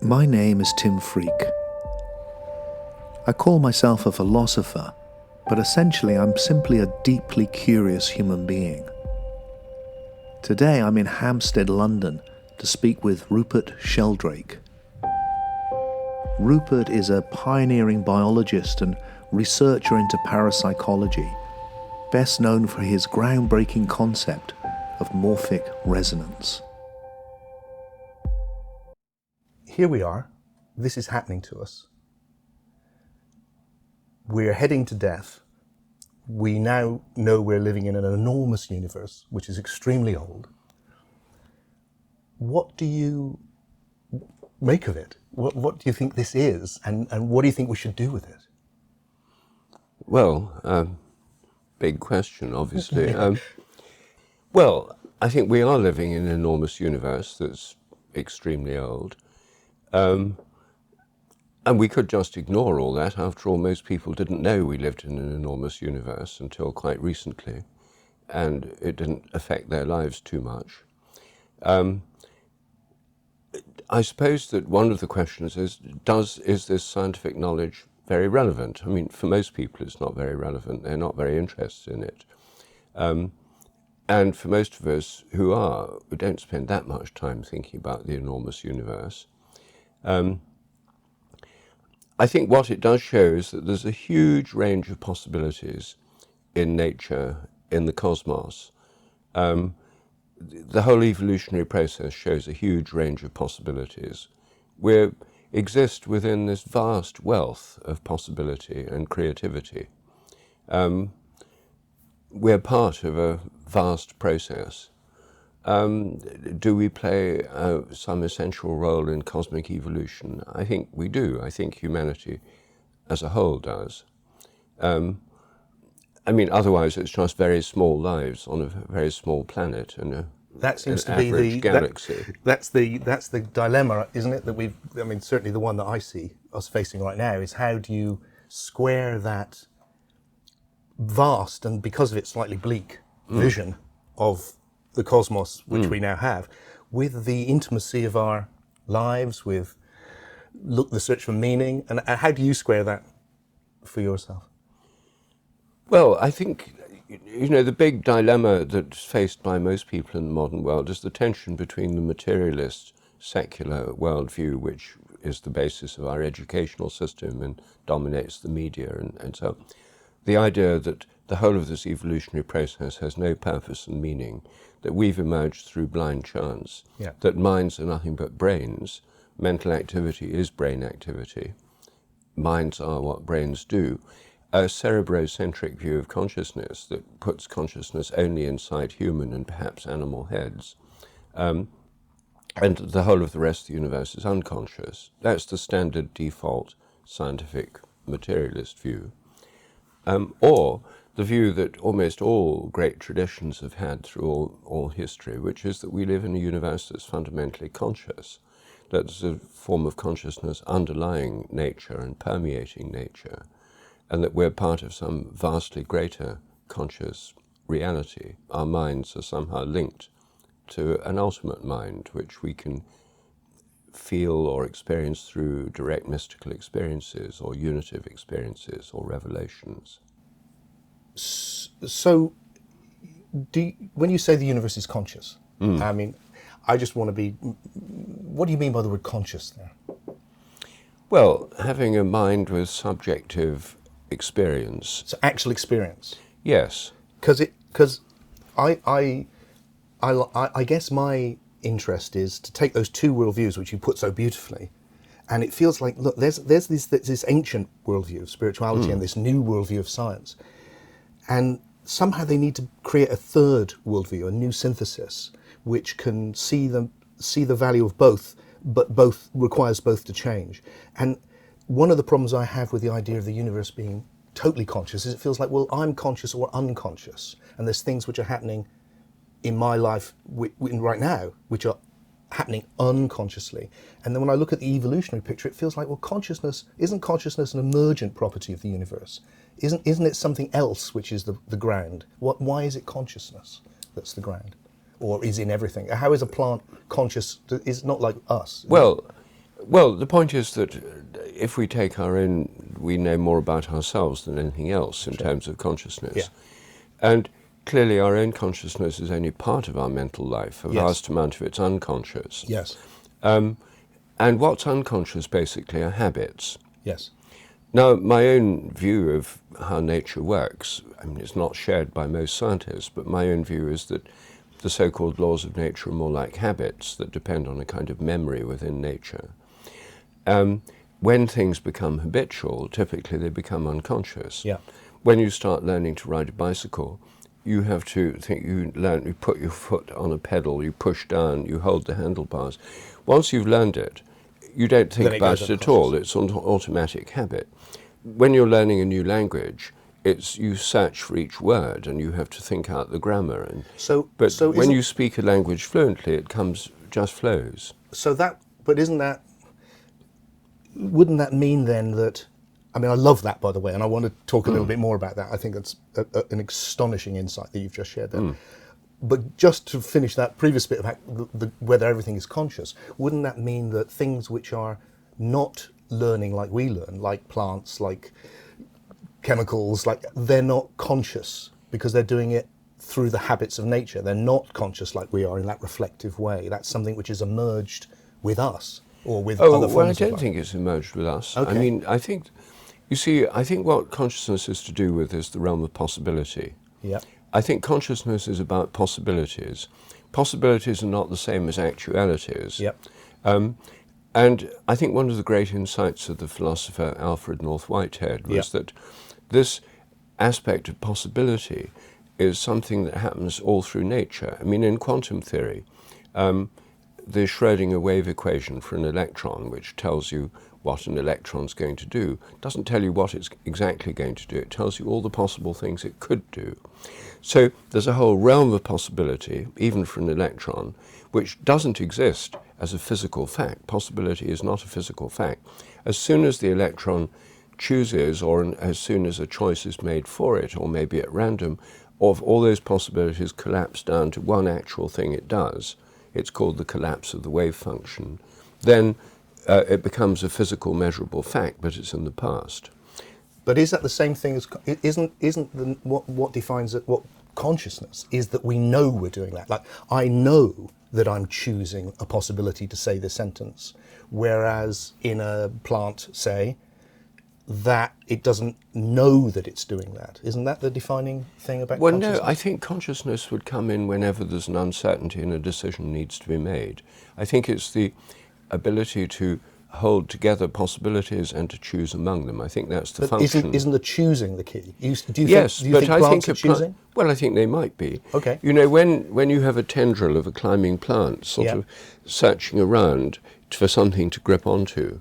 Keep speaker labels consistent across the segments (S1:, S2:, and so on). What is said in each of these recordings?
S1: My name is Tim Freke. I call myself a philosopher, but essentially I'm simply a deeply curious human being. Today I'm in Hampstead, London, to speak with Rupert Sheldrake. Rupert is a pioneering biologist and researcher into parapsychology, best known for his groundbreaking concept of morphic resonance.
S2: Here we are. This is happening to us. We're heading to death. We now know we're living in an enormous universe, which is extremely old. What do you make of it? What do you think this is? And what do you think we should do with it?
S3: Well, big question, obviously. Well, I think we are living in an enormous universe that's extremely old. And we could just ignore all that. After all, most people didn't know we lived in an enormous universe until quite recently, and it didn't affect their lives too much. I suppose that one of the questions is this scientific knowledge very relevant? I mean, for most people it's not very relevant. They're not very interested in it. And for most of us who don't spend that much time thinking about the enormous universe. I think what it does show is that there's a huge range of possibilities in nature, in the cosmos. The whole evolutionary process shows a huge range of possibilities. We exist within this vast wealth of possibility and creativity. We're part of a vast process. Do we play some essential role in cosmic evolution? I think we do. I think humanity as a whole does. I mean, otherwise it's just very small lives on a very small planet and an average galaxy.
S2: That's the dilemma, isn't it? Certainly the one that I see us facing right now is how do you square that vast and, because of its slightly bleak vision of the cosmos, which we now have, with the intimacy of our lives, with the search for meaning, and how do you square that for yourself?
S3: Well, I think, the big dilemma that's faced by most people in the modern world is the tension between the materialist, secular worldview, which is the basis of our educational system and dominates the media and so on. The idea that the whole of this evolutionary process has no purpose and meaning, that we've emerged through blind chance, that minds are nothing but brains, mental activity is brain activity, minds are what brains do, a cerebrocentric view of consciousness that puts consciousness only inside human and perhaps animal heads, and the whole of the rest of the universe is unconscious. That's the standard default scientific materialist view. Or the view that almost all great traditions have had through all history, which is that we live in a universe that's fundamentally conscious, that there's a form of consciousness underlying nature and permeating nature, and that we're part of some vastly greater conscious reality. Our minds are somehow linked to an ultimate mind, which we can feel or experience through direct mystical experiences or unitive experiences or revelations.
S2: So, when you say the universe is conscious, I just want to be, what do you mean by the word conscious there?
S3: Well, having a mind with subjective experience.
S2: So actual experience?
S3: Yes.
S2: Because I guess my interest is to take those two worldviews, which you put so beautifully, and it feels like, look, there's this ancient worldview of spirituality and this new worldview of science, and somehow they need to create a third worldview, a new synthesis, which can see the value of both, but both requires both to change. And one of the problems I have with the idea of the universe being totally conscious is it feels like, well, I'm conscious or unconscious, and there's things which are happening in my life right now, which are happening unconsciously. And then when I look at the evolutionary picture, it feels like, well, isn't consciousness an emergent property of the universe? Isn't it something else which is the ground? Why is it consciousness that's the ground? Or is in everything? How is a plant conscious? It's not like us.
S3: Well, Well, the point is that if we take our own, we know more about ourselves than anything else in terms of consciousness.
S2: Yeah.
S3: And clearly our own consciousness is only part of our mental life. A
S2: Yes.
S3: vast amount of it's unconscious.
S2: Yes.
S3: And what's unconscious basically are habits.
S2: Yes.
S3: Now, my own view of how nature works, I mean, it's not shared by most scientists, but my own view is that the so-called laws of nature are more like habits that depend on a kind of memory within nature. When things become habitual, typically they become unconscious.
S2: Yeah.
S3: When you start learning to ride a bicycle, you have to think, you put your foot on a pedal, you push down, you hold the handlebars. Once you've learned it, you don't think
S2: Then it
S3: about
S2: goes
S3: it at all. It's an automatic habit. When you're learning a new language, you search for each word and you have to think out the grammar. But when you speak a language fluently, it just flows.
S2: Wouldn't that mean then that, I mean, I love that, by the way, and I want to talk a little bit more about that. I think that's an astonishing insight that you've just shared there. But just to finish that previous bit about whether everything is conscious, wouldn't that mean that things which are not learning like we learn, like plants, like chemicals, like they're not conscious because they're doing it through the habits of nature? They're not conscious like we are in that reflective way. That's something which has emerged with us or with other forms of life.
S3: Well, I don't think it's emerged with us.
S2: Okay.
S3: I mean, I think what consciousness is to do with is the realm of possibility.
S2: Yeah.
S3: I think consciousness is about possibilities. Possibilities are not the same as actualities.
S2: Yep.
S3: And I think one of the great insights of the philosopher Alfred North Whitehead was that this aspect of possibility is something that happens all through nature. I mean, in quantum theory, the Schrödinger wave equation for an electron, which tells you what an electron's going to do, doesn't tell you what it's exactly going to do. It tells you all the possible things it could do. So there's a whole realm of possibility, even for an electron, which doesn't exist as a physical fact. Possibility is not a physical fact. As soon as the electron chooses, or as soon as a choice is made for it, or maybe at random, of all those possibilities collapse down to one actual thing it does, it's called the collapse of the wave function, then it becomes a physical measurable fact, but it's in the past.
S2: But is that the same thing as, what defines it, what consciousness is, that we know we're doing that? Like, I know that I'm choosing a possibility to say this sentence, whereas in a plant, say, that it doesn't know that it's doing that. Isn't that the defining thing about consciousness?
S3: Well, no, I think consciousness would come in whenever there's an uncertainty and a decision needs to be made. I think it's the ability to hold together possibilities and to choose among them. I think that's the function.
S2: Isn't the choosing the key? Do you
S3: Yes,
S2: think
S3: but I
S2: plants
S3: think
S2: are choosing?
S3: Well, I think they might be.
S2: Okay.
S3: You know, when you have a tendril of a climbing plant sort of searching around for something to grip onto,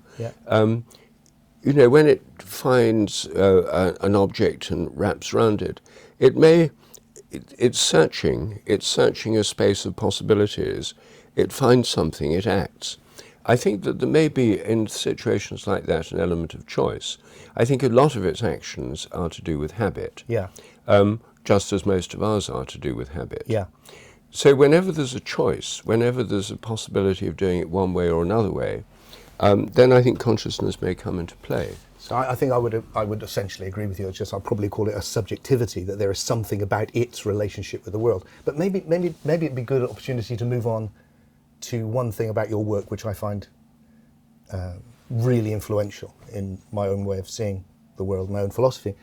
S3: you know, when it finds an object and wraps around it, it's searching a space of possibilities. It finds something, it acts. I think that there may be, in situations like that, an element of choice. I think a lot of its actions are to do with habit, just as most of ours are to do with habit.
S2: Yeah.
S3: So whenever there's a choice, whenever there's a possibility of doing it one way or another way, then I think consciousness may come into play.
S2: So I think I would essentially agree with you. It's just, I'll probably call it a subjectivity, that there is something about its relationship with the world. But maybe it'd be a good opportunity to move on to one thing about your work, which I find really influential in my own way of seeing the world, my own philosophy,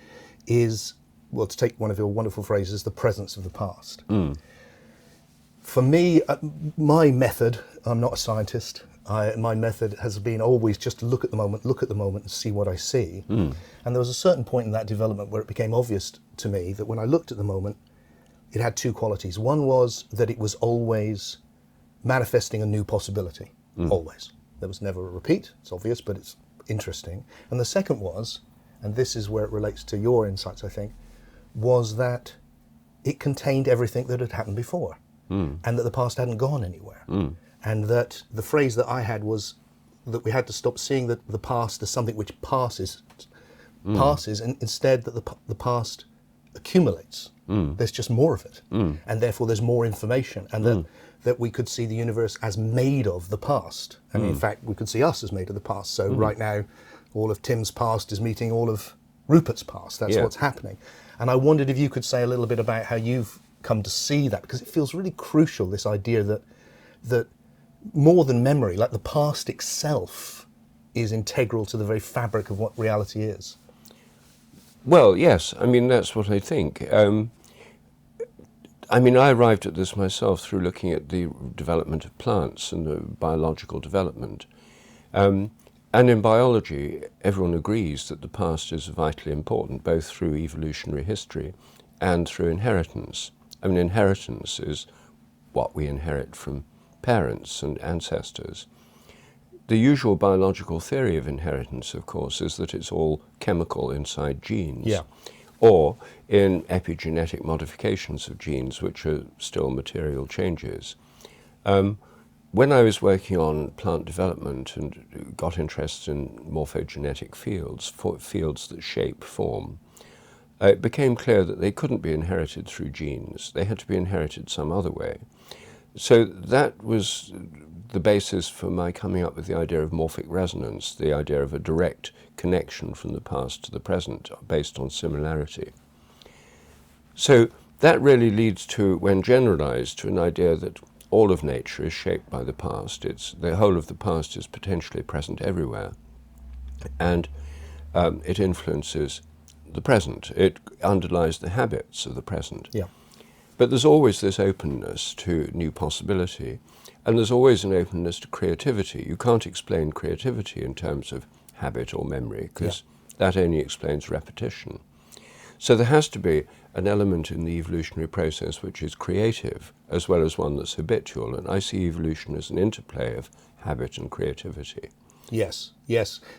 S2: is, well, to take one of your wonderful phrases, the presence of the past. For me, my method, I'm not a scientist, my method has been always just to look at the moment and see what I see. And there was a certain point in that development where it became obvious to me that when I looked at the moment, it had two qualities. One was that it was always manifesting a new possibility, always. There was never a repeat, it's obvious, but it's interesting. And the second was, and this is where it relates to your insights, I think, was that it contained everything that had happened before, and that the past hadn't gone anywhere. And that the phrase that I had was that we had to stop seeing that the past as something which passes, and instead that the past accumulates. There's just more of it, and therefore there's more information, and that we could see the universe as made of the past, and in fact we could see us as made of the past. So right now, all of Tim's past is meeting all of Rupert's past. That's what's happening. And I wondered if you could say a little bit about how you've come to see that, because it feels really crucial, this idea that more than memory, like the past itself is integral to the very fabric of what reality is.
S3: Well, yes, I mean, that's what I think. I mean, I arrived at this myself through looking at the development of plants and the biological development. And in biology, everyone agrees that the past is vitally important, both through evolutionary history and through inheritance. I mean, inheritance is what we inherit from parents and ancestors. The usual biological theory of inheritance, of course, is that it's all chemical inside genes, or in epigenetic modifications of genes, which are still material changes. When I was working on plant development and got interested in morphogenetic fields, fields that shape form, it became clear that they couldn't be inherited through genes. They had to be inherited some other way. So that was the basis for my coming up with the idea of morphic resonance, the idea of a direct connection from the past to the present based on similarity. So that really leads to, when generalized, to an idea that all of nature is shaped by the past. The whole of the past is potentially present everywhere, and it influences the present. It underlies the habits of the present. But there's always this openness to new possibility, and there's always an openness to creativity. You can't explain creativity in terms of habit or memory, because that only explains repetition. So there has to be an element in the evolutionary process which is creative, as well as one that's habitual, and I see evolution as an interplay of habit and creativity.
S2: Yes.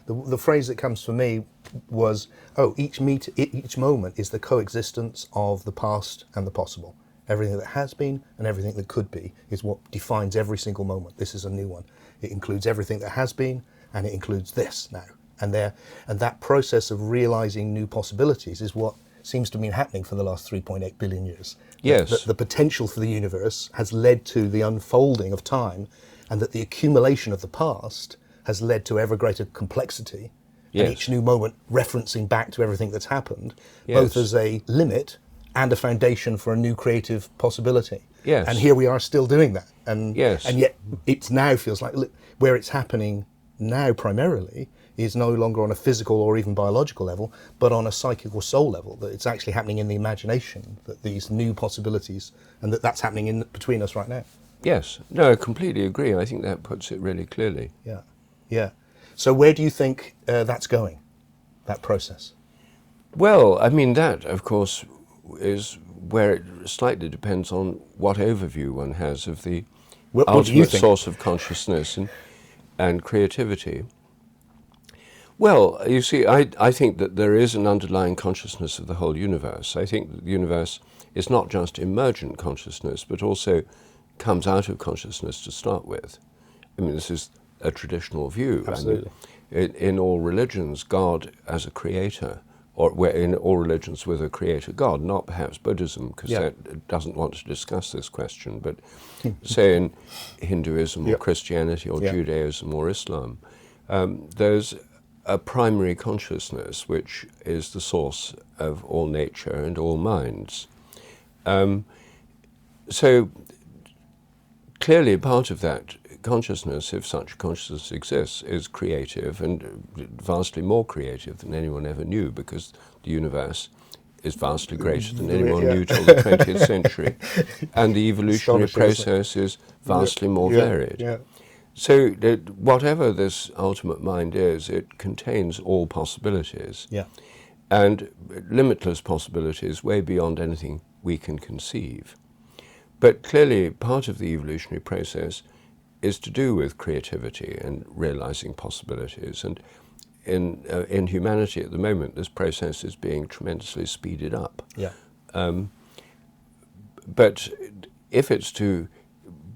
S2: The phrase that comes for me was, each moment is the coexistence of the past and the possible. Everything that has been and everything that could be is what defines every single moment. This is a new one. It includes everything that has been, and it includes this now. And that process of realizing new possibilities is what seems to have been happening for the last 3.8 billion years.
S3: Yes.
S2: The potential for the universe has led to the unfolding of time, and that the accumulation of the past has led to ever greater complexity. And each new moment referencing back to everything that's happened, both as a limit and a foundation for a new creative possibility. And here we are still doing that. And yet it now feels like where it's happening now primarily is no longer on a physical or even biological level, but on a psychic or soul level, that it's actually happening in the imagination, that these new possibilities, and that's happening in between us right now.
S3: Yes. No, I completely agree. I think that puts it really clearly.
S2: Yeah. So where do you think that's going, that process?
S3: Well, I mean, that, of course, is where it slightly depends on what overview one has of the ultimate source of consciousness and creativity. Well, you see, I think that there is an underlying consciousness of the whole universe. I think that the universe is not just emergent consciousness, but also comes out of consciousness to start with. I mean, this is a traditional view.
S2: Absolutely.
S3: I mean, in all religions, God as a creator, or in all religions with a creator God, not perhaps Buddhism, because that doesn't want to discuss this question, but say in Hinduism or Christianity or Judaism or Islam, there's a primary consciousness which is the source of all nature and all minds. So clearly part of that consciousness, if such consciousness exists, is creative, and vastly more creative than anyone ever knew, because the universe is vastly greater than anyone knew till the 20th century, and the evolutionary process is vastly more varied. So whatever this ultimate mind is, it contains all possibilities, and limitless possibilities way beyond anything we can conceive. But clearly part of the evolutionary process is to do with creativity and realizing possibilities. And in humanity at the moment, this process is being tremendously speeded up. But if it's to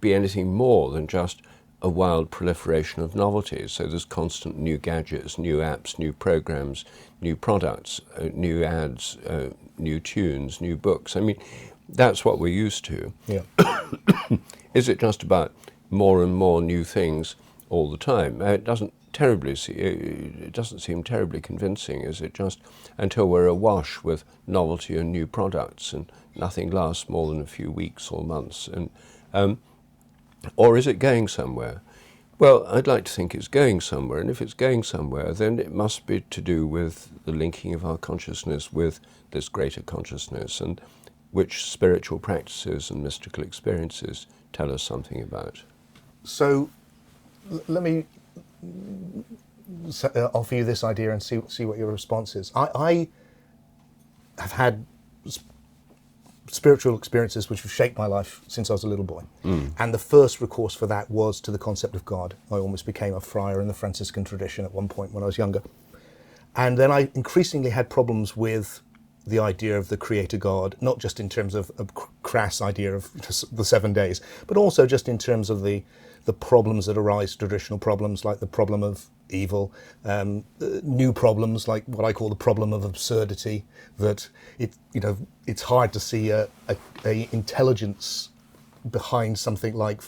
S3: be anything more than just a wild proliferation of novelties, so there's constant new gadgets, new apps, new programs, new products, new ads, new tunes, new books. I mean, that's what we're used to.
S2: Yeah.
S3: Is it just about more and more new things all the time? It doesn't seem terribly convincing, is it? Just until we're awash with novelty and new products, and nothing lasts more than a few weeks or months. And or is it going somewhere? Well, I'd like to think it's going somewhere, and if it's going somewhere, then it must be to do with the linking of our consciousness with this greater consciousness, and which spiritual practices and mystical experiences tell us something about.
S2: So let me offer you this idea and see what your response is. I have had spiritual experiences which have shaped my life since I was a little boy. And the first recourse for that was to the concept of God. I almost became a friar in the Franciscan tradition at one point when I was younger. And then I increasingly had problems with the idea of the creator God, not just in terms of a crass idea of the 7 days, but also just in terms of the problems that arise, traditional problems like the problem of evil, new problems like what I call the problem of absurdity, that it's hard to see a intelligence behind something like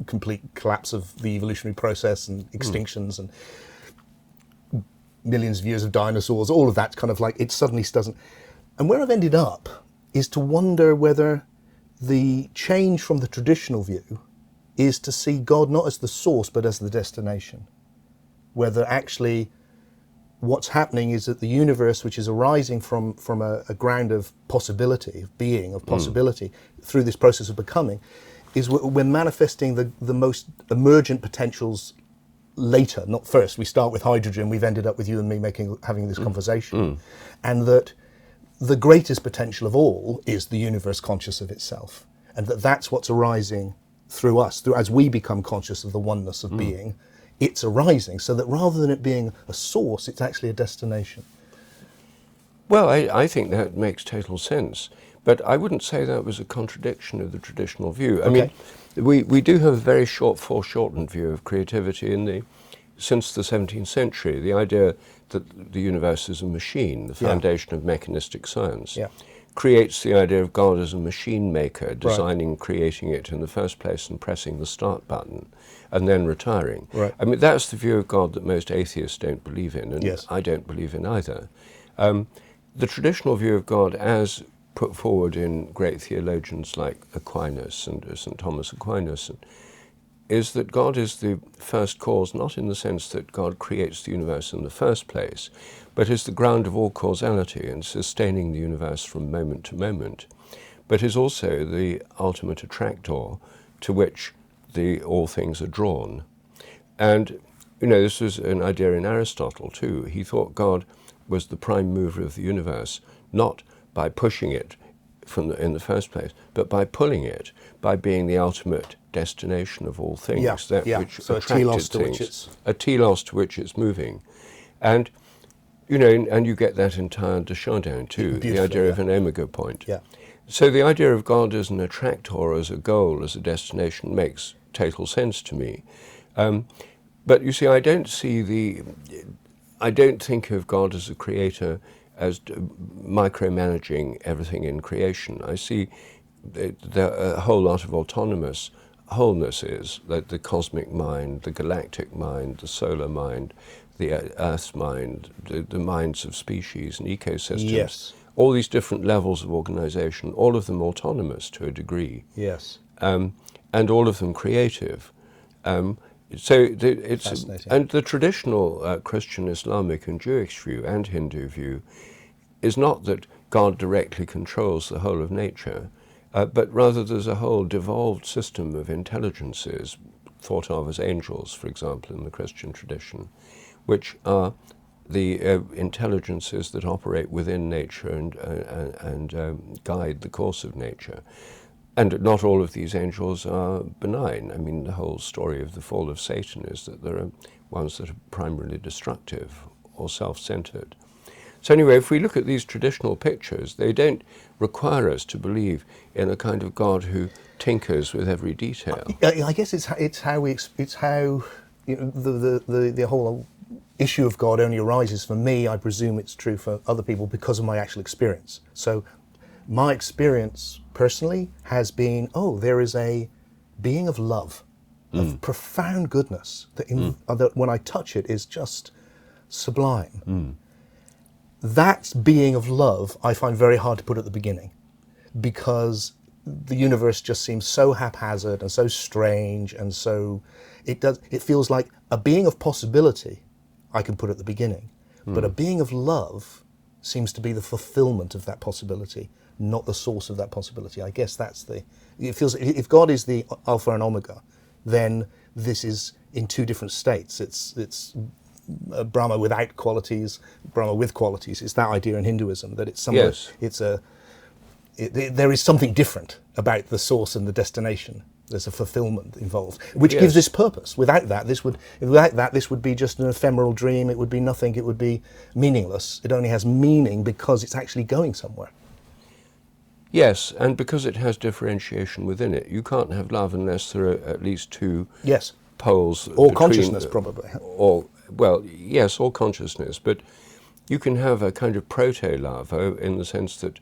S2: complete collapse of the evolutionary process and extinctions and millions of years of dinosaurs, all of that kind of like, it suddenly doesn't. And where I've ended up is to wonder whether the change from the traditional view is to see God not as the source but as the destination. Whether actually what's happening is that the universe, which is arising from a ground of possibility, of being, of possibility, through this process of becoming, is we're manifesting the most emergent potentials later, not first. We start with hydrogen, we've ended up with you and me having this conversation. And that the greatest potential of all is the universe conscious of itself. And that's what's arising through us, as we become conscious of the oneness of being, it's arising, so that rather than it being a source, it's actually a destination.
S3: Well, I think that makes total sense, but I wouldn't say that was a contradiction of the traditional view. I mean, we do have a very foreshortened view of creativity since the 17th century, the idea that the universe is a machine, the foundation of mechanistic science. Creates the idea of God as a machine maker, designing, creating it in the first place and pressing the start button and then retiring. I mean, that's the view of God that most atheists don't believe in, and I don't believe in either. The traditional view of God, as put forward in great theologians like Aquinas and St. Thomas Aquinas, is that God is the first cause, not in the sense that God creates the universe in the first place, but is the ground of all causality and sustaining the universe from moment to moment, but is also the ultimate attractor to which all things are drawn. And, this was an idea in Aristotle too. He thought God was the prime mover of the universe, not by pushing it in the first place, but by pulling it, by being the ultimate destination of all things, which
S2: so
S3: attracted things, a telos to which it's moving. And and you get that in Desjardins too, the idea of an omega point. So the idea of God as an attractor, as a goal, as a destination makes total sense to me. But you see, I don't think of God as a creator as micromanaging everything in creation. I see a whole lot of autonomous wholenesses, like the cosmic mind, the galactic mind, the solar mind, the Earth mind, the minds of species and ecosystems. All these different levels of organization, all of them autonomous to a degree. And all of them creative. It's and the traditional Christian, Islamic and Jewish view and Hindu view is not that God directly controls the whole of nature, but rather there's a whole devolved system of intelligences, thought of as angels, for example, in the Christian tradition, which are the intelligences that operate within nature and guide the course of nature. And not all of these angels are benign. I mean, the whole story of the fall of Satan is that there are ones that are primarily destructive or self-centered. So anyway, if we look at these traditional pictures, they don't require us to believe in a kind of God who tinkers with every detail.
S2: I guess it's how the whole issue of God only arises for me. I presume it's true for other people because of my actual experience. So my experience personally has been, there is a being of love, of profound goodness, that when I touch it is just sublime. That being of love I find very hard to put at the beginning, because the universe just seems so haphazard and so strange, and so it feels like a being of possibility I can put at the beginning, but a being of love seems to be the fulfillment of that possibility, not the source of that possibility. I guess it feels, if God is the Alpha and Omega, then this is in two different states. It's Brahma without qualities, Brahma with qualities. It's that idea in Hinduism, that it's somewhere, there is something different about the source and the destination. There's a fulfillment involved, which gives this purpose. Without that, this would be just an ephemeral dream. It would be nothing. It would be meaningless. It only has meaning because it's actually going somewhere.
S3: Yes, and because it has differentiation within it. You can't have love unless there are at least two poles.
S2: Or consciousness, probably.
S3: Or consciousness. But you can have a kind of proto-love in the sense that,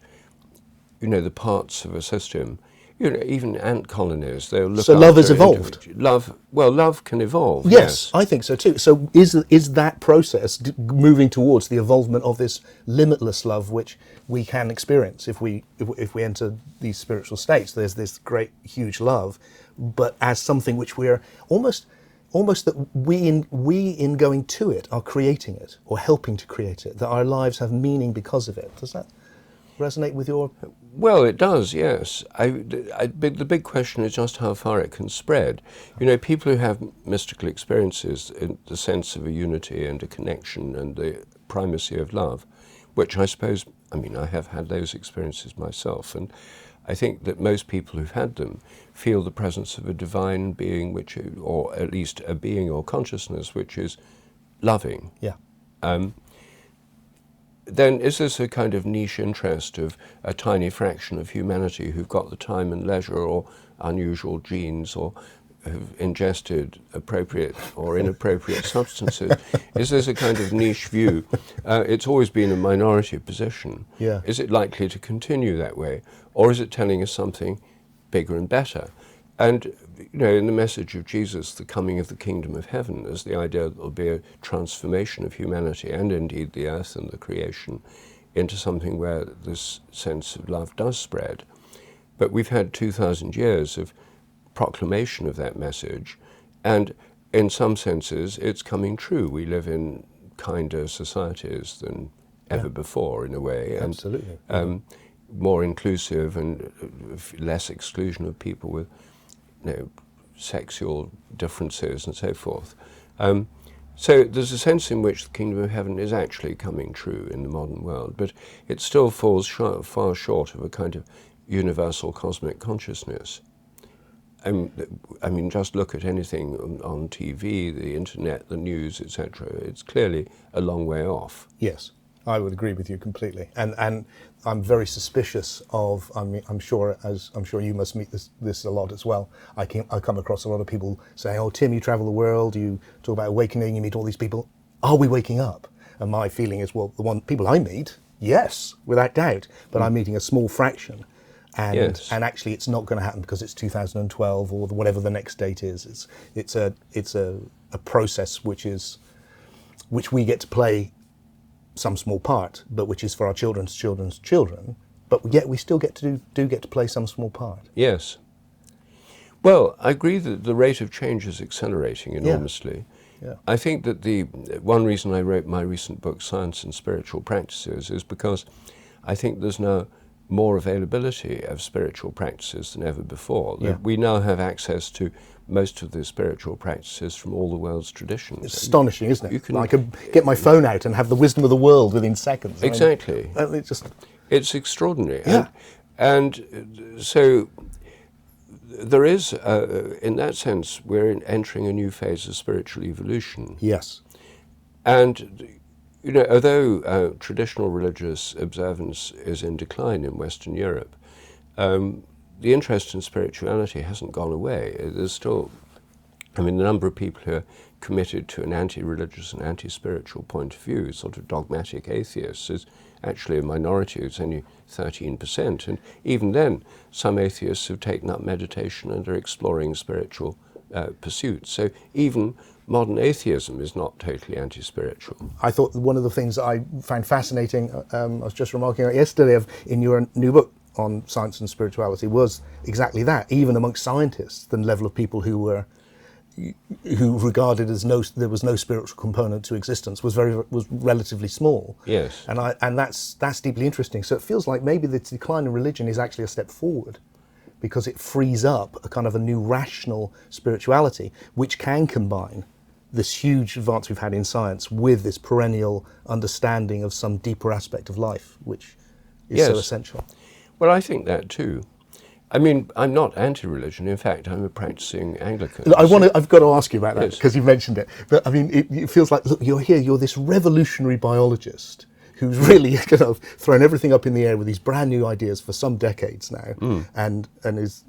S3: the parts of a system, even ant colonies, they'll look
S2: So love has evolved?
S3: Love can evolve,
S2: yes. I think so too. So is that process moving towards the evolvement of this limitless love which we can experience if we enter these spiritual states? There's this great, huge love, but as something which we're almost that we in going to it are creating it, or helping to create it, that our lives have meaning because of it. Does that resonate with your...
S3: Well, it does, yes. The big question is just how far it can spread. People who have mystical experiences in the sense of a unity and a connection and the primacy of love, which I suppose, I have had those experiences myself, and I think that most people who've had them feel the presence of a divine being, or at least a being or consciousness which is loving.
S2: Yeah.
S3: Then is this a kind of niche interest of a tiny fraction of humanity who've got the time and leisure or unusual genes or have ingested appropriate or inappropriate substances? Is this a kind of niche view? It's always been a minority position.
S2: Yeah.
S3: Is it likely to continue that way? Or is it telling us something bigger and better? And, in the message of Jesus, the coming of the kingdom of heaven, is the idea that there will be a transformation of humanity and indeed the earth and the creation into something where this sense of love does spread. But we've had 2,000 years of proclamation of that message, and in some senses it's coming true. We live in kinder societies than ever before, in a way.
S2: Absolutely.
S3: And, more inclusive and less exclusion of people with sexual differences and so forth. So there's a sense in which the kingdom of heaven is actually coming true in the modern world, but it still falls far short of a kind of universal cosmic consciousness. Just look at anything on TV, the internet, the news, etc. It's clearly a long way off.
S2: Yes, I would agree with you completely. And I'm very suspicious of, I'm sure you must meet this a lot as well. I come across a lot of people saying, "Oh, Tim, you travel the world, you talk about awakening, you meet all these people. Are we waking up?" And my feeling is, well, the people I meet, yes, without doubt, but I'm meeting a small fraction. And actually it's not going to happen because it's 2012 or whatever the next date is. It's a process which we get to play some small part, but which is for our children's children's children, but yet we still get to play some small part.
S3: Yes. Well, I agree that the rate of change is accelerating enormously.
S2: Yeah.
S3: I think that the one reason I wrote my recent book, Science and Spiritual Practices, is because I think there's now more availability of spiritual practices than ever before.
S2: Yeah.
S3: We now have access to most of the spiritual practices from all the world's traditions.
S2: It's astonishing, isn't it? I could get my phone out and have the wisdom of the world within seconds.
S3: Exactly. It's extraordinary.
S2: Yeah.
S3: And so there is, in that sense, we're entering a new phase of spiritual evolution.
S2: Yes.
S3: And although traditional religious observance is in decline in Western Europe, the interest in spirituality hasn't gone away. There's still I mean, the number of people who are committed to an anti-religious and anti-spiritual point of view, sort of dogmatic atheists, is actually a minority. It's only 13%. And even then, some atheists have taken up meditation and are exploring spiritual pursuits. So even modern atheism is not totally anti-spiritual.
S2: I thought one of the things I found fascinating, I was just remarking about yesterday in your new book on science and spirituality, was exactly that. Even amongst scientists, the level of people who regarded as there was no spiritual component to existence was relatively small.
S3: Yes.
S2: And that's deeply interesting. So it feels like maybe the decline in religion is actually a step forward, because it frees up a kind of a new rational spirituality which can combine this huge advance we've had in science with this perennial understanding of some deeper aspect of life, which is so essential.
S3: Well, I think that too. I mean, I'm not anti-religion. In fact, I'm a practicing Anglican.
S2: Look, I've got to ask you about that, because you mentioned it. But I mean, it feels like, look, you're this revolutionary biologist who's really kind of thrown everything up in the air with these brand new ideas for some decades now, and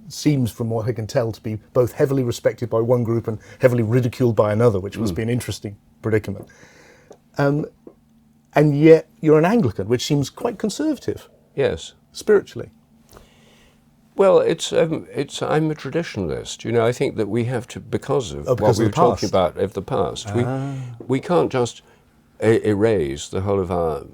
S2: seems, from what I can tell, to be both heavily respected by one group and heavily ridiculed by another, which must be an interesting predicament. And yet you're an Anglican, which seems quite conservative.
S3: Yes.
S2: Spiritually.
S3: Well, I'm a traditionalist. You know, I think that we have to, because of what we were talking about of the past, we can't just erase the whole of our,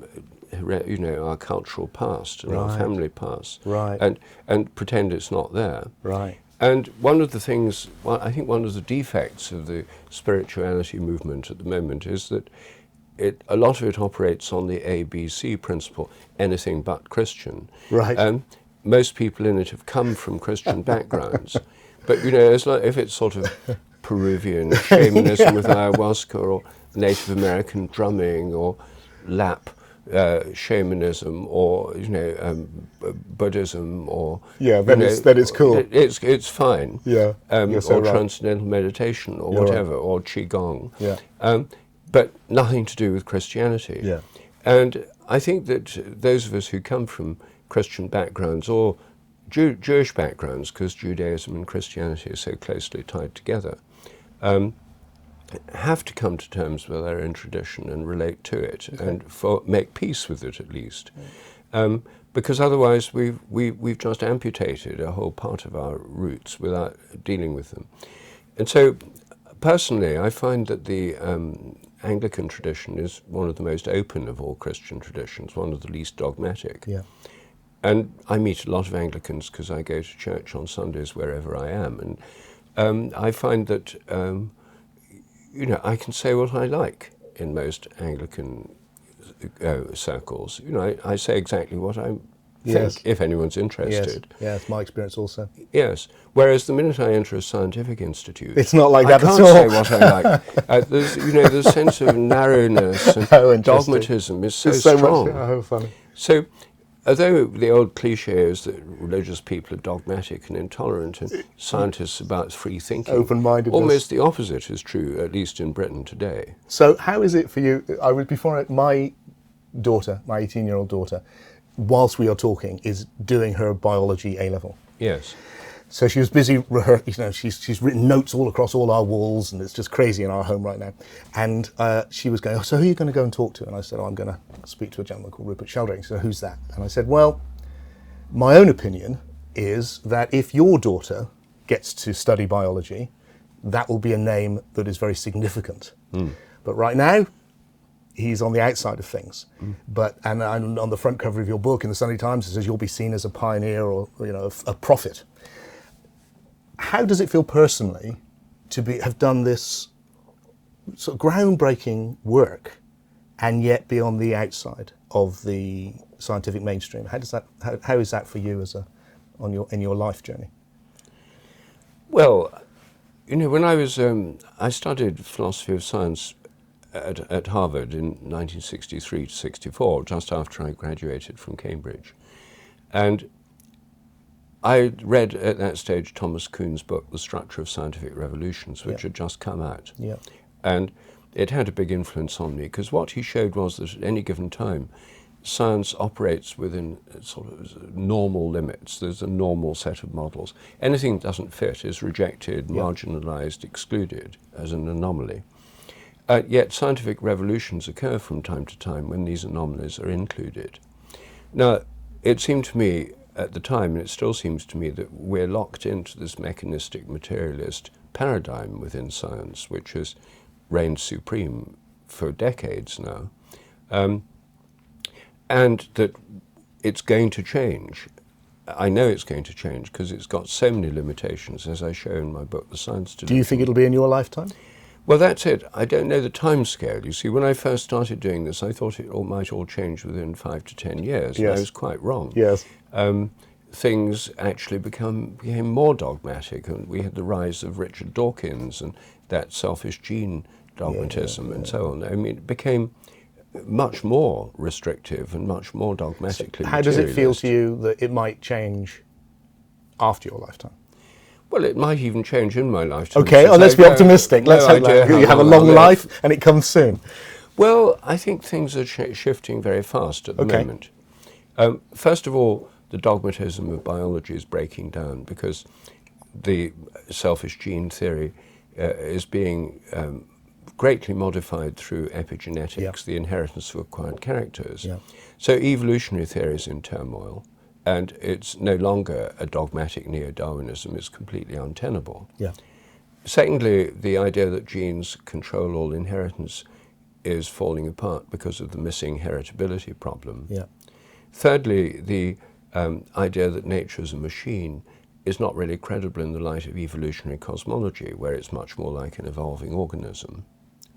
S3: our cultural past and our family past, and pretend it's not there.
S2: Right.
S3: And one of the things, I think one of the defects of the spirituality movement at the moment is that a lot of it operates on the ABC principle, anything but Christian.
S2: Right.
S3: Most people in it have come from Christian backgrounds, but it's like if it's sort of Peruvian shamanism with ayahuasca, or Native American drumming, or Lap shamanism, or Buddhism, or
S2: then it's cool.
S3: It's fine.
S2: Yeah,
S3: or transcendental meditation, or whatever, or qigong.
S2: Yeah.
S3: But nothing to do with Christianity.
S2: Yeah.
S3: And I think that those of us who come from Christian backgrounds, or Jewish backgrounds, because Judaism and Christianity are so closely tied together, have to come to terms with our own tradition and relate to it, and make peace with it at least. Because otherwise we've just amputated a whole part of our roots without dealing with them. And so personally, I find that the Anglican tradition is one of the most open of all Christian traditions, one of the least dogmatic.
S2: Yeah.
S3: And I meet a lot of Anglicans because I go to church on Sundays wherever I am. And I find that, I can say what I like in most Anglican circles. I say exactly what I think, if anyo's interested.
S2: Yes, yeah, it's my experience also.
S3: Yes. Whereas the minute I enter a scientific institute,
S2: it's not like that at all.
S3: I can't say what I like. There's, the sense of narrowness and dogmatism is so strong.
S2: How funny.
S3: So, although the old cliche is that religious people are dogmatic and intolerant, and scientists about free thinking,
S2: open-mindedness,
S3: almost the opposite is true, at least in Britain today.
S2: So how is it for you? My daughter, my 18-year-old daughter, whilst we are talking, is doing her biology A-level.
S3: Yes.
S2: So she was busy, she's written notes all across all our walls, and it's just crazy in our home right now. And she was going, so who are you going to go and talk to? And I said, I'm going to speak to a gentleman called Rupert Sheldrake. So who's that? And I said, well, my own opinion is that if your daughter gets to study biology, that will be a name that is very significant. But right now, he's on the outside of things. And on the front cover of your book in the Sunday Times, it says you'll be seen as a pioneer, or a prophet. How does it feel personally to have done this sort of groundbreaking work and yet be on the outside of the scientific mainstream? How is that for you in your life journey?
S3: Well, when I was I studied philosophy of science at Harvard in 1963 to 64, just after I graduated from Cambridge, and I read at that stage Thomas Kuhn's book, The Structure of Scientific Revolutions, which had just come out.
S2: Yeah.
S3: And it had a big influence on me, because what he showed was that at any given time, science operates within sort of normal limits. There's a normal set of models. Anything that doesn't fit is rejected, marginalized, excluded as an anomaly. Yet scientific revolutions occur from time to time when these anomalies are included. Now, it seemed to me at the time, and it still seems to me, that we're locked into this mechanistic materialist paradigm within science, which has reigned supreme for decades now, and that it's going to change. I know it's going to change because it's got so many limitations, as I show in my book, The Science to
S2: Do you think it'll be in your lifetime?
S3: Well, that's it. I don't know the time scale. You see, when I first started doing this, I thought it might all change within 5 to 10 years.
S2: Yes.
S3: And I was quite wrong.
S2: Yes.
S3: Things actually became more dogmatic, and we had the rise of Richard Dawkins and that selfish gene dogmatism and so on. I mean, it became much more restrictive and much more dogmatically
S2: How does it feel
S3: materialist.
S2: to you that it might change after your lifetime?
S3: Well, it might even change in my lifetime.
S2: Okay,
S3: since
S2: let's
S3: I
S2: be
S3: don't-
S2: optimistic. Let's
S3: no
S2: hope
S3: idea
S2: that
S3: how
S2: you have a
S3: long
S2: long
S3: I'll live.
S2: life and it comes soon.
S3: Well, I think things are shifting very fast at the
S2: Okay.
S3: moment. First of all, the dogmatism of biology is breaking down because the selfish gene theory is being greatly modified through epigenetics, the inheritance of acquired characters.
S2: Yeah.
S3: So evolutionary theory is in turmoil, and it's no longer a dogmatic neo-Darwinism. It's completely untenable.
S2: Yeah.
S3: Secondly, the idea that genes control all inheritance is falling apart because of the missing heritability problem.
S2: Yeah.
S3: Thirdly, the idea that nature is a machine is not really credible in the light of evolutionary cosmology, where it's much more like an evolving organism.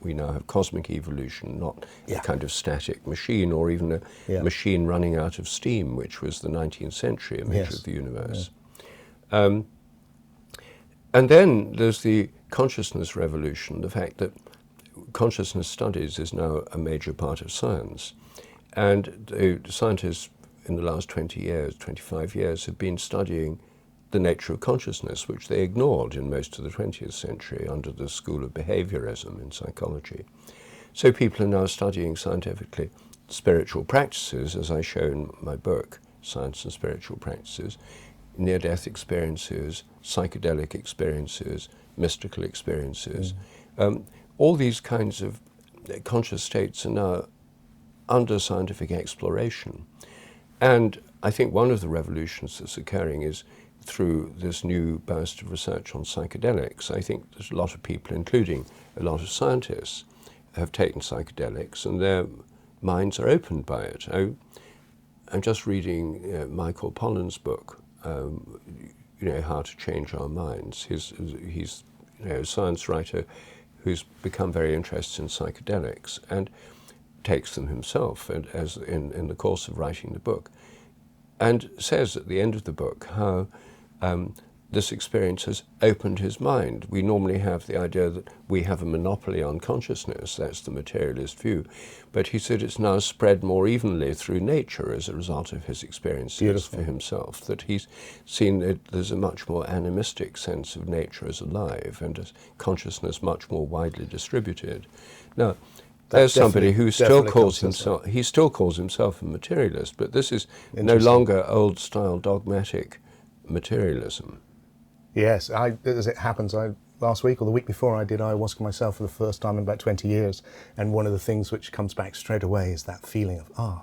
S3: We now have cosmic evolution, not a kind of static machine or even a machine running out of steam, which was the 19th century image of the universe. And then there's the consciousness revolution, the fact that consciousness studies is now a major part of science. And the scientists in the last 20 years, 25 years, have been studying the nature of consciousness, which they ignored in most of the 20th century under the school of behaviorism in psychology. So people are now studying scientifically spiritual practices, as I show in my book, Science and Spiritual Practices, near-death experiences, psychedelic experiences, mystical experiences. All these kinds of conscious states are now under scientific exploration. And I think one of the revolutions that's occurring is through this new burst of research on psychedelics. I think there's a lot of people, including a lot of scientists, have taken psychedelics and their minds are opened by it. I'm just reading Michael Pollan's book, How to Change Our Minds. He's a science writer who's become very interested in psychedelics and takes them himself as in the course of writing the book, and says at the end of the book how this experience has opened his mind. We normally have the idea that we have a monopoly on consciousness, that's the materialist view, but he said it's now spread more evenly through nature as a result of his experiences for himself, that he's seen that there's a much more animistic sense of nature as alive and as consciousness much more widely distributed. Now, there's somebody who still calls himself a materialist, but this is no longer old-style dogmatic materialism.
S2: Yes, as it happens, last week or the week before I did ayahuasca myself for the first time in about 20 years, and one of the things which comes back straight away is that feeling of,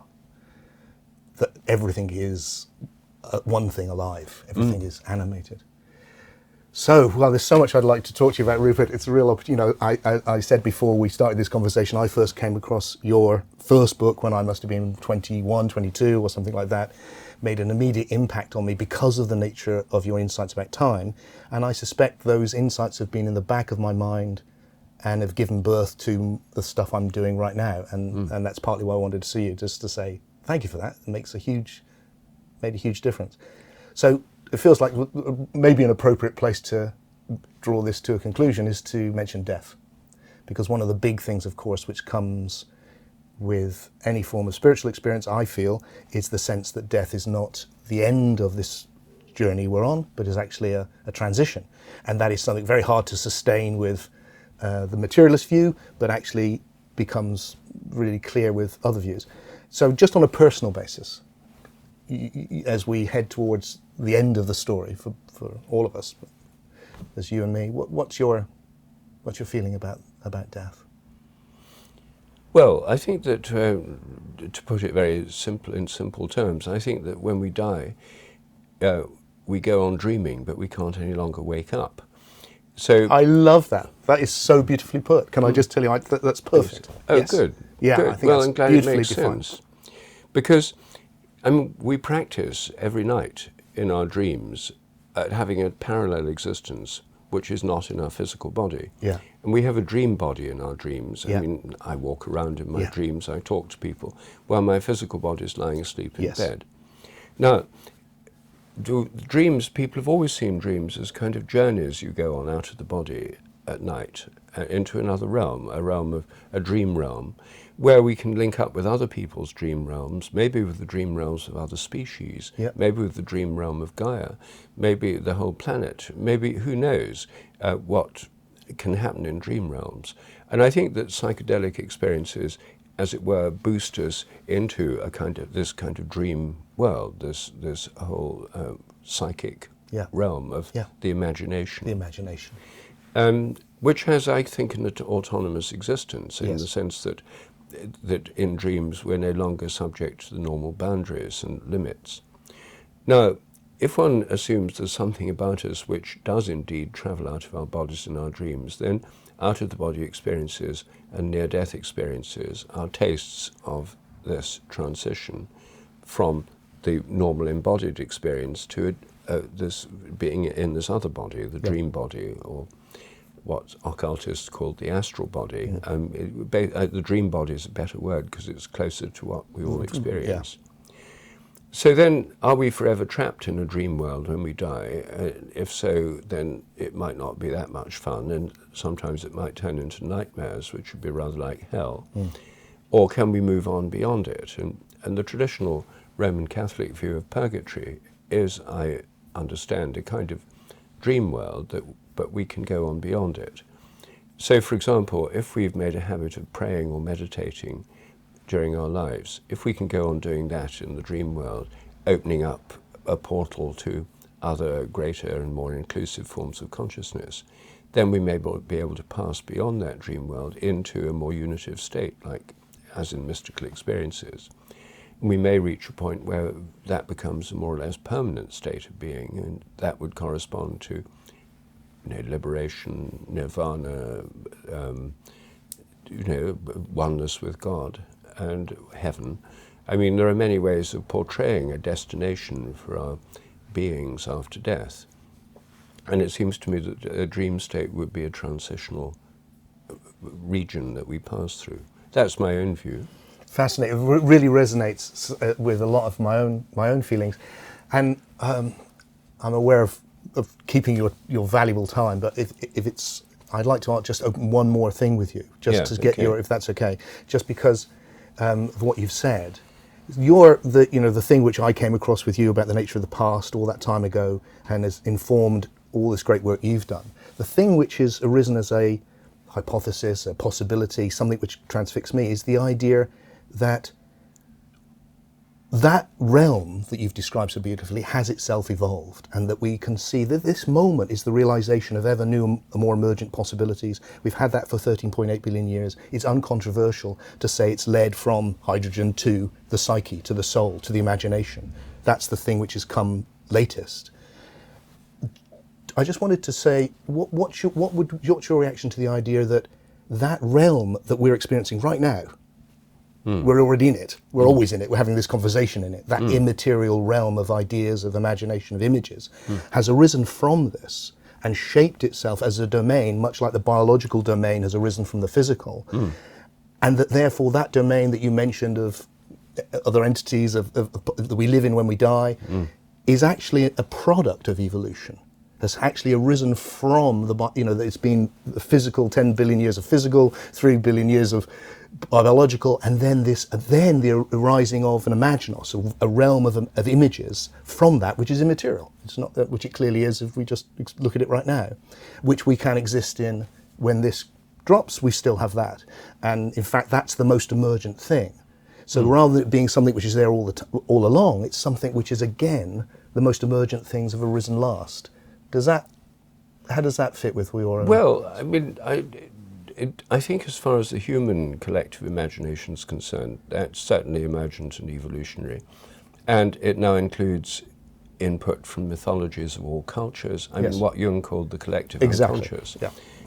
S2: that everything is one thing alive, everything is animated. So, well, there's so much I'd like to talk to you about, Rupert. It's a real opportunity. I said before we started this conversation, I first came across your first book when I must have been 21, 22 or something like that. Made an immediate impact on me because of the nature of your insights about time. And I suspect those insights have been in the back of my mind and have given birth to the stuff I'm doing right now. And that's partly why I wanted to see you, just to say thank you for that. It made a huge difference. So it feels like maybe an appropriate place to draw this to a conclusion is to mention death. Because one of the big things, of course, which comes with any form of spiritual experience, I feel, is the sense that death is not the end of this journey we're on, but is actually a transition. And that is something very hard to sustain with the materialist view, but actually becomes really clear with other views. So just on a personal basis, as we head towards the end of the story for all of us, as you and me, what's your feeling about death?
S3: Well, I think that, to put it very simple, in simple terms, I think that when we die, we go on dreaming, but we can't any longer wake up. So
S2: I love that. That is so beautifully put. Can I just tell you, that's perfect.
S3: Oh,
S2: Yes.
S3: good.
S2: Yeah,
S3: good.
S2: I think
S3: well,
S2: that's
S3: I'm glad it
S2: beautifully
S3: makes
S2: defined.
S3: sense. Because, I mean, we practice every night in our dreams at having a parallel existence, which is not in our physical body.
S2: Yeah.
S3: And we have a dream body in our dreams.
S2: Yeah.
S3: I mean, I walk around in my
S2: Yeah.
S3: dreams, I talk to people, while my physical body is lying asleep in
S2: Yes.
S3: bed. Now, dreams, people have always seen dreams as kind of journeys you go on out of the body at night into another realm, a dream realm, where we can link up with other people's dream realms, maybe with the dream realms of other species,
S2: Yep.
S3: maybe with the dream realm of Gaia, maybe the whole planet, maybe, who knows, what can happen in dream realms. And I think that psychedelic experiences, as it were, boost us into this kind of dream world, this whole psychic
S2: Yeah.
S3: realm of
S2: Yeah.
S3: the imagination.
S2: The imagination.
S3: Which has, I think, an autonomous existence in
S2: Yes.
S3: the sense that in dreams we're no longer subject to the normal boundaries and limits. Now, if one assumes there's something about us which does indeed travel out of our bodies in our dreams, then out-of-the-body experiences and near-death experiences are tastes of this transition from the normal embodied experience to this being in this other body, the dream body, or what occultists call the astral body. The dream body is a better word because it's closer to what we all experience. So then, are we forever trapped in a dream world when we die? If so, then it might not be that much fun, and sometimes it might turn into nightmares, which would be rather like hell. Or can we move on beyond it? And the traditional Roman Catholic view of purgatory is, I understand, a kind of dream world, but we can go on beyond it. So, for example, if we've made a habit of praying or meditating during our lives, if we can go on doing that in the dream world, opening up a portal to other greater and more inclusive forms of consciousness, then we may be able to pass beyond that dream world into a more unitive state, like as in mystical experiences. We may reach a point where that becomes a more or less permanent state of being, and that would correspond to liberation, nirvana, oneness with God and heaven. I mean, there are many ways of portraying a destination for our beings after death. And it seems to me that a dream state would be a transitional region that we pass through. That's my own view.
S2: Fascinating. It really resonates with a lot of my own feelings, and I'm aware of keeping your valuable time. But if it's, I'd like to just open one more thing with you, just to get if that's okay, just because of what you've said. You're the thing which I came across with you about the nature of the past all that time ago, and has informed all this great work you've done. The thing which has arisen as a hypothesis, a possibility, something which transfixed me, is the idea that realm that you've described so beautifully has itself evolved, and that we can see that this moment is the realization of ever new, more emergent possibilities. We've had that for 13.8 billion years. It's uncontroversial to say it's led from hydrogen to the psyche, to the soul, to the imagination. That's the thing which has come latest. I just wanted to say, what's your reaction to the idea that realm that we're experiencing right now, we're already in it, we're always in it, we're having this conversation in it, that immaterial realm of ideas, of imagination, of images, has arisen from this and shaped itself as a domain, much like the biological domain has arisen from the physical, and that therefore that domain that you mentioned of other entities that we live in when we die is actually a product of evolution, has actually arisen from that it's been the physical, 10 billion years of physical, 3 billion years of biological, and then the arising of an imaginos, a realm of images from that which is immaterial. It's not that which it clearly is if we just look at it right now, which we can exist in. When this drops, we still have that, and in fact that's the most emergent thing. So rather than it being something which is there all along, it's something which is, again, the most emergent things have arisen last. How does that fit with your own?
S3: Well, I mean, I think as far as the human collective imagination is concerned, that's certainly emergent and evolutionary. And it now includes input from mythologies of all cultures. I mean, what Jung called the collective unconscious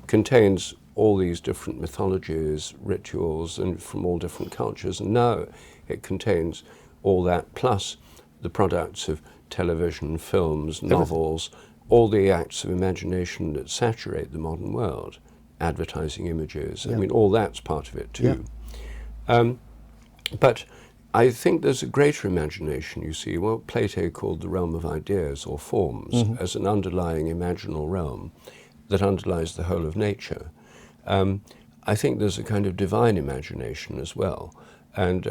S3: contains all these different mythologies, rituals, and from all different cultures. And now it contains all that, plus the products of television, films, novels, all the acts of imagination that saturate the modern world, advertising images. I mean, all that's part of it too. But I think there's a greater imagination, you see, what Plato called the realm of ideas or forms, as an underlying imaginal realm that underlies the whole of nature. I think there's a kind of divine imagination as well. And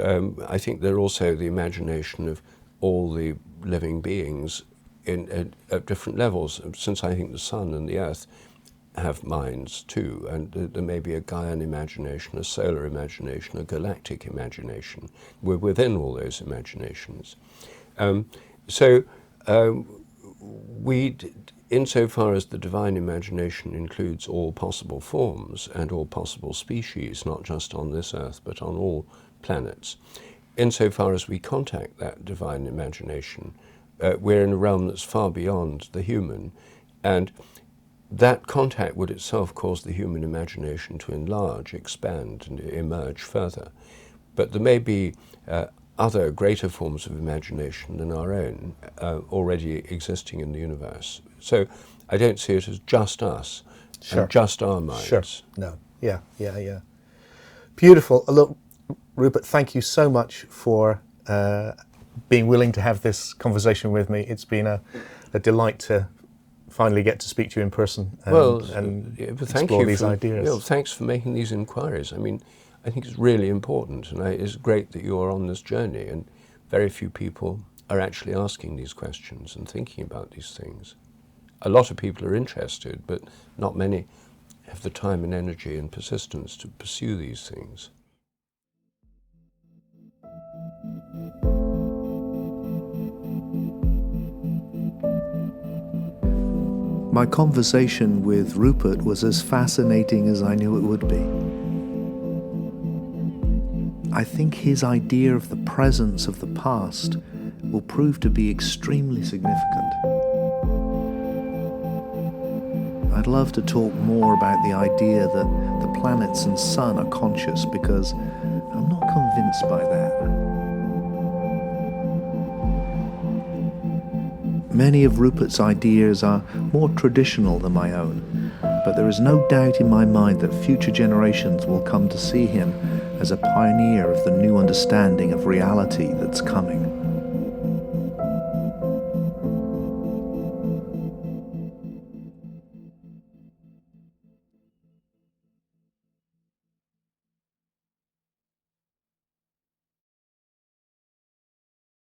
S3: I think there's also the imagination of all the living beings at different levels, since I think the sun and the earth have minds too, and there may be a Gaian imagination, a solar imagination, a galactic imagination. We're within all those imaginations. Insofar as the divine imagination includes all possible forms and all possible species, not just on this earth, but on all planets, insofar as we contact that divine imagination, we're in a realm that's far beyond the human, and that contact would itself cause the human imagination to enlarge, expand, and emerge further. But there may be other greater forms of imagination than our own already existing in the universe. So I don't see it as just us and just our minds.
S2: Sure. No. Yeah. Beautiful. Look, Rupert, thank you so much for being willing to have this conversation with me. It's been a delight to finally get to speak to you in person and explore these ideas.
S3: Thanks for making these inquiries. I mean, I think it's really important, and it's great that you're on this journey, and very few people are actually asking these questions and thinking about these things. A lot of people are interested, but not many have the time and energy and persistence to pursue these things.
S1: My conversation with Rupert was as fascinating as I knew it would be. I think his idea of the presence of the past will prove to be extremely significant. I'd love to talk more about the idea that the planets and sun are conscious, because I'm not convinced by that. Many of Rupert's ideas are more traditional than my own, but there is no doubt in my mind that future generations will come to see him as a pioneer of the new understanding of reality that's coming.